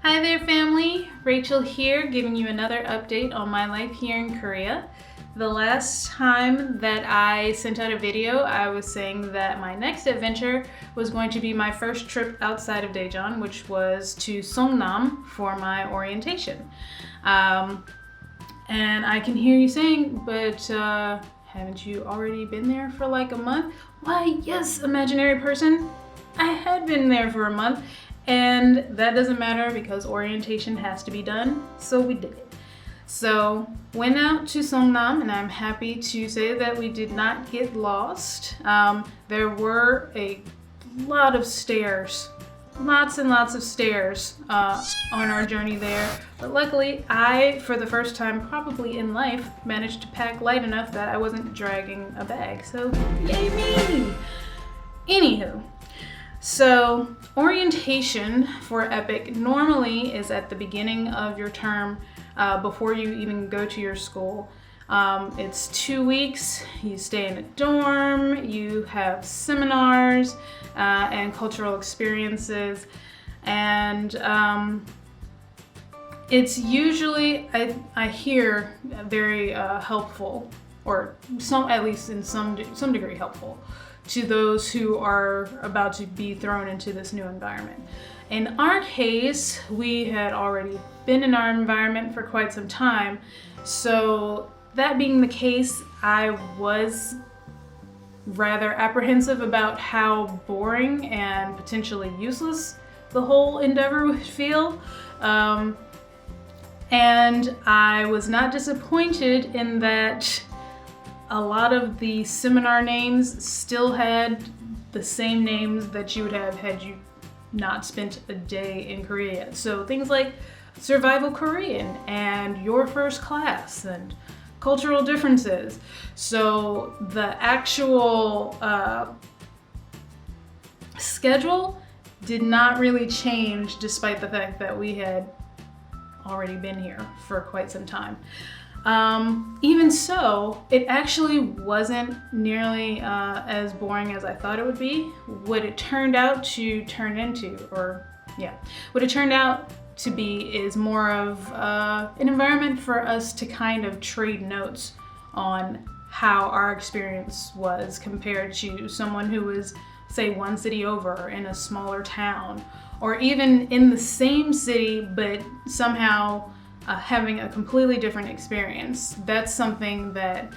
Hi there, family. Rachel here, giving you another update on my life here in Korea. The last time that I sent out a video, I was saying that my next adventure was going to be my first trip outside of Daejeon, which was to Songnam for my orientation. And I can hear you saying, but haven't you already been there for like a month? Why, yes, imaginary person, I had been there for a month. And that doesn't matter because orientation has to be done, so we did it. So went out to Songnam, and I'm happy to say that we did not get lost. There were a lot of stairs, lots and lots of stairs on our journey there. But luckily, I, for the first time probably in life, managed to pack light enough that I wasn't dragging a bag. So yay me! Anywho. So orientation for Epik normally is at the beginning of your term before you even go to your school. It's 2 weeks, you stay in a dorm, you have seminars and cultural experiences, and it's usually, I hear, very helpful, or at least in some degree helpful, to those who are about to be thrown into this new environment. In our case, we had already been in our environment for quite some time. So that being the case, I was rather apprehensive about how boring and potentially useless the whole endeavor would feel. And I was not disappointed in that a lot of the seminar names still had the same names that you would have had you not spent a day in Korea. So things like Survival Korean and Your First Class and Cultural Differences. So the actual schedule did not really change despite the fact that we had already been here for quite some time. Even so, it actually wasn't nearly as boring as I thought it would be. What it turned out to turn into, what it turned out to be is more of an environment for us to kind of trade notes on how our experience was compared to someone who was, say, one city over in a smaller town, or even in the same city but somehow having a completely different experience. That's something that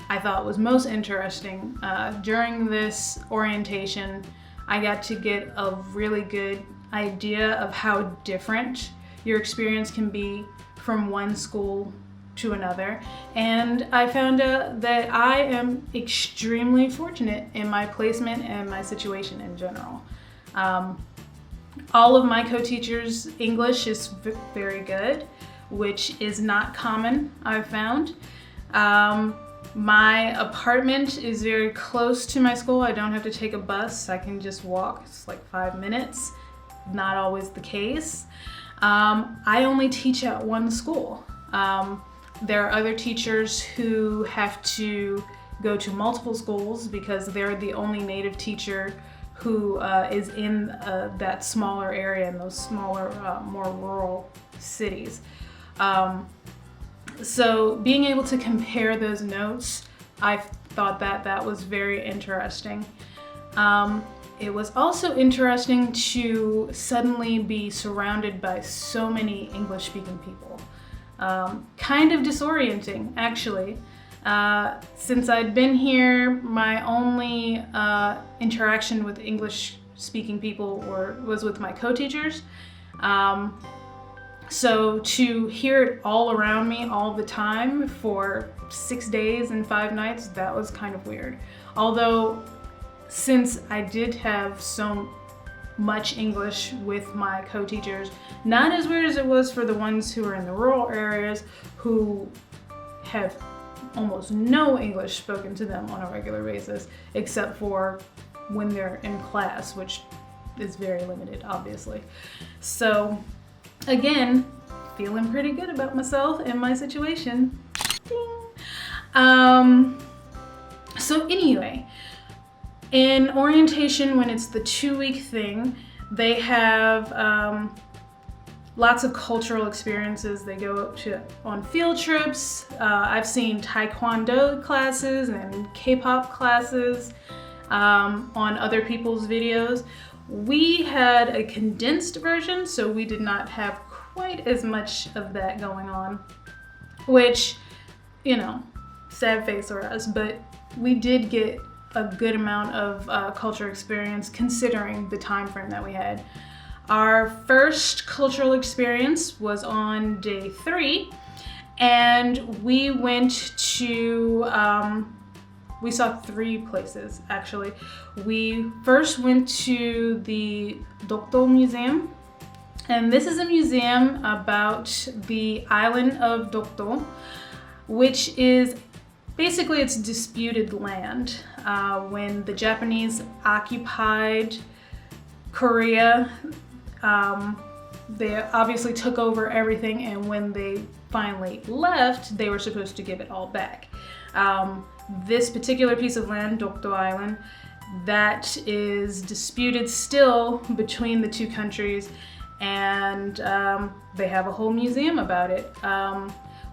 I thought was most interesting. During this orientation, I got to get a really good idea of how different your experience can be from one school to another. And I found out that I am extremely fortunate in my placement and my situation in general. All of my co-teachers' English is very good, which is not common, I've found. My apartment is very close to my school. I don't have to take a bus. I can just walk. It's like 5 minutes. Not always the case. I only teach at one school. There are other teachers who have to go to multiple schools because they're the only native teacher who is in that smaller area, in those smaller, more rural cities. So being able to compare those notes, I thought that was very interesting. It was also interesting to suddenly be surrounded by so many English-speaking people. Kind of disorienting, actually. Since I'd been here, my only interaction with English-speaking people was with my co-teachers. So to hear it all around me all the time for 6 days and 5 nights, that was kind of weird. Although, since I did have so much English with my co-teachers, not as weird as it was for the ones who are in the rural areas who have almost no English spoken to them on a regular basis, except for when they're in class, which is very limited, obviously. So, again, feeling pretty good about myself and my situation. Ding. So anyway, in orientation, when it's the 2-week thing, they have lots of cultural experiences. They go on field trips. I've seen Taekwondo classes and K-pop classes on other people's videos. We had a condensed version, so we did not have quite as much of that going on, which, you know, sad face for us, but we did get a good amount of cultural experience considering the time frame that we had. Our first cultural experience was on day 3, and we went to, we saw 3 places actually. We first went to the Dokdo Museum, and this is a museum about the island of Dokdo, which is basically it's disputed land. When the Japanese occupied Korea, they obviously took over everything, and when they finally left, they were supposed to give it all back. This particular piece of land, Dokdo Island, that is disputed still between the 2 countries, and they have a whole museum about it.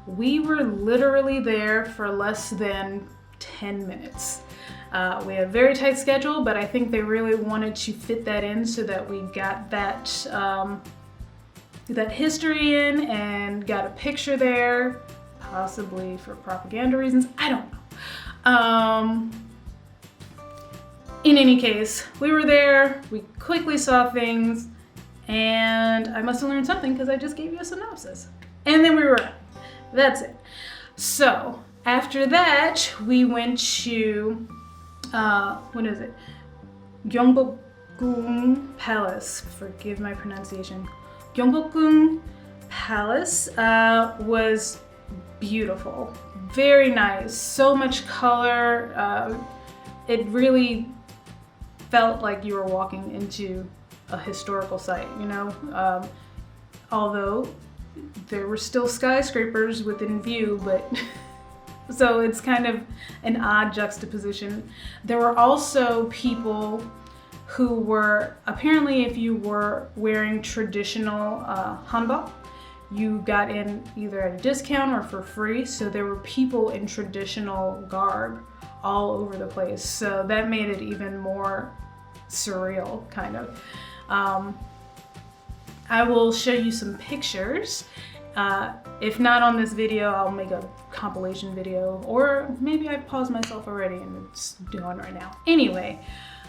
We were literally there for less than 10 minutes. We had a very tight schedule, but I think they really wanted to fit that in so that we got that history in and got a picture there, possibly for propaganda reasons. I don't know. In any case, we were there, we quickly saw things, and I must have learned something because I just gave you a synopsis. And then we were out. That's it. So after that, we went to, what is it? Gyeongbokgung Palace. Forgive my pronunciation. Gyeongbokgung Palace was beautiful. Very nice. So much color. It really felt like you were walking into a historical site, you know? Although there were still skyscrapers within view, but so it's kind of an odd juxtaposition. There were also people who were, apparently if you were wearing traditional hanbok, you got in either at a discount or for free. So there were people in traditional garb all over the place. So that made it even more surreal, kind of. I will show you some pictures. If not on this video, I'll make a compilation video, or maybe I paused myself already and it's doing right now. Anyway,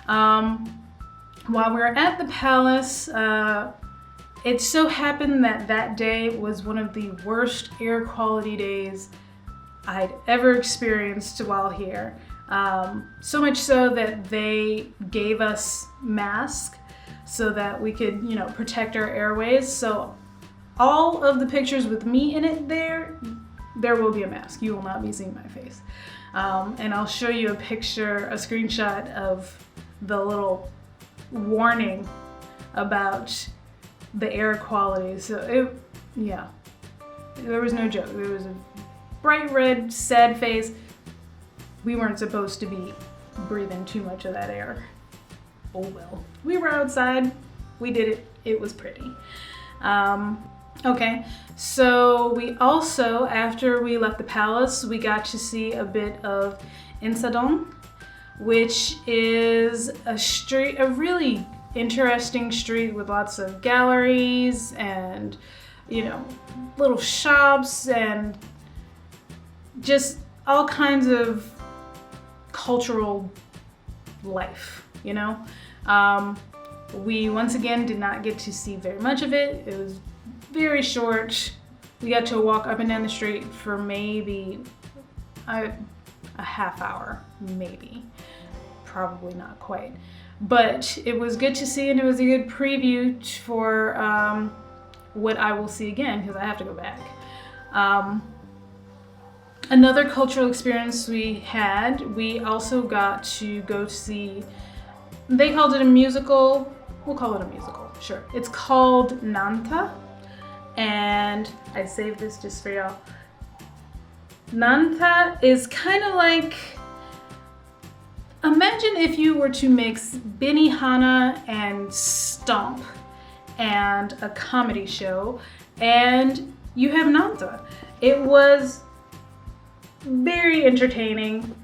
while we were at the palace, it so happened that that day was one of the worst air quality days I'd ever experienced while here. So much so that they gave us masks so that we could, you know, protect our airways. So all of the pictures with me in it there will be a mask. You will not be seeing my face. And I'll show you a picture, a screenshot of the little warning about the air quality. So yeah, there was no joke. There was a bright red, sad face. We weren't supposed to be breathing too much of that air. Oh well. We were outside, we did it, it was pretty. Okay, so we also, after we left the palace, we got to see a bit of Insadong, which is a street, a really interesting street with lots of galleries and, you know, little shops and just all kinds of cultural life, you know? We once again did not get to see very much of it. It was very short. We got to walk up and down the street for maybe a half hour, maybe. Probably not quite. But it was good to see, and it was a good preview for what I will see again, because I have to go back. Another cultural experience we had, we also got to go see, they called it a musical, we'll call it a musical, sure. It's called Nanta, and I saved this just for y'all. Nanta is kind of like, imagine if you were to mix Benihana and Stomp and a comedy show, and you have Nanta. It was very entertaining.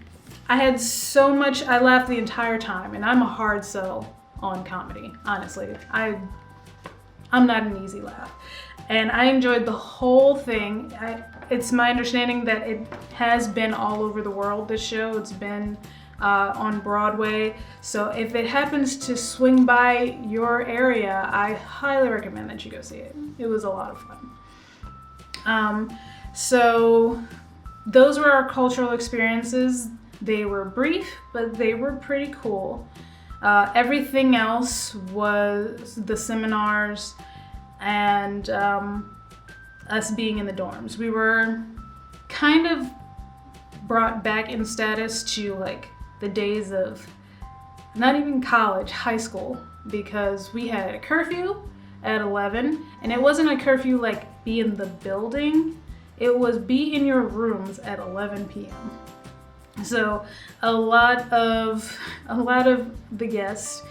I had so much, I laughed the entire time, and I'm a hard sell on comedy, honestly. I'm not an easy laugh. And I enjoyed the whole thing. It's my understanding that it has been all over the world, this show. It's been on Broadway. So if it happens to swing by your area, I highly recommend that you go see it. It was a lot of fun. So those were our cultural experiences. They were brief, but they were pretty cool. Everything else was the seminars and us being in the dorms. We were kind of brought back in status to like the days of not even college, high school, because we had a curfew at 11, and it wasn't a curfew like be in the building, it was be in your rooms at 11 p.m. So a lot of the guests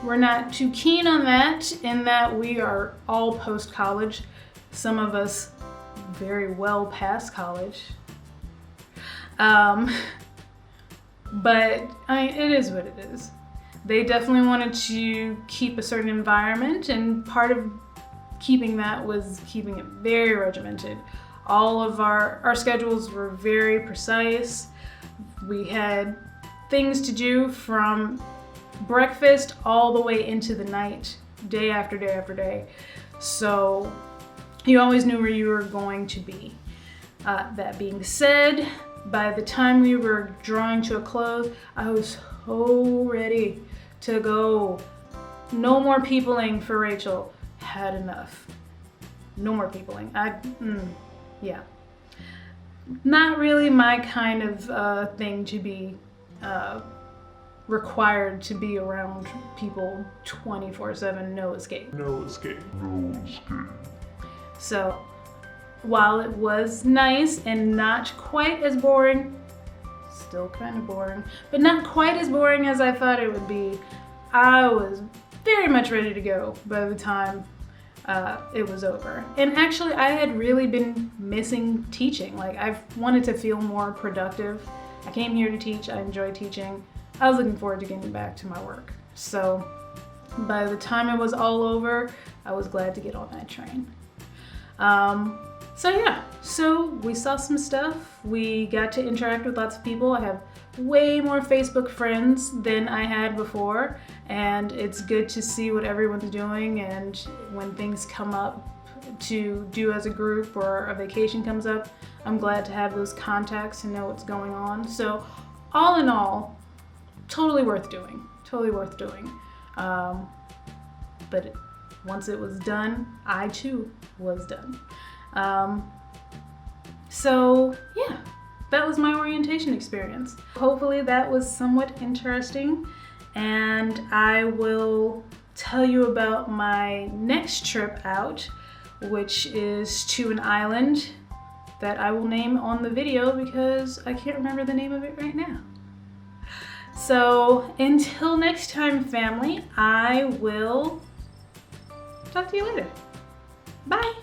were not too keen on that, in that we are all post-college, some of us very well past college. But I mean, it is what it is. They definitely wanted to keep a certain environment, and part of keeping that was keeping it very regimented. All of our schedules were very precise. We had things to do from breakfast all the way into the night, day after day after day. So you always knew where you were going to be. That being said, by the time we were drawing to a close, I was so ready to go. No more peopling for Rachel. Had enough. No more peopling. Yeah. Not really my kind of thing to be required to be around people 24/7, no escape. No escape. No escape. So, while it was nice and not quite as boring, still kind of boring, but not quite as boring as I thought it would be, I was very much ready to go by the time it was over. And actually, I had really been missing teaching. Like, I've wanted to feel more productive. I came here to teach, I enjoy teaching. I was looking forward to getting back to my work. So by the time it was all over, I was glad to get on that train. So we saw some stuff. We got to interact with lots of people. I have way more Facebook friends than I had before, and it's good to see what everyone's doing, and when things come up to do as a group or a vacation comes up, I'm glad to have those contacts and know what's going on. So all in all, totally worth doing. But once it was done, I too was done. So yeah, that was my orientation experience. Hopefully that was somewhat interesting, and I will tell you about my next trip out, which is to an island that I will name on the video because I can't remember the name of it right now. So until next time, family, I will talk to you later. Bye.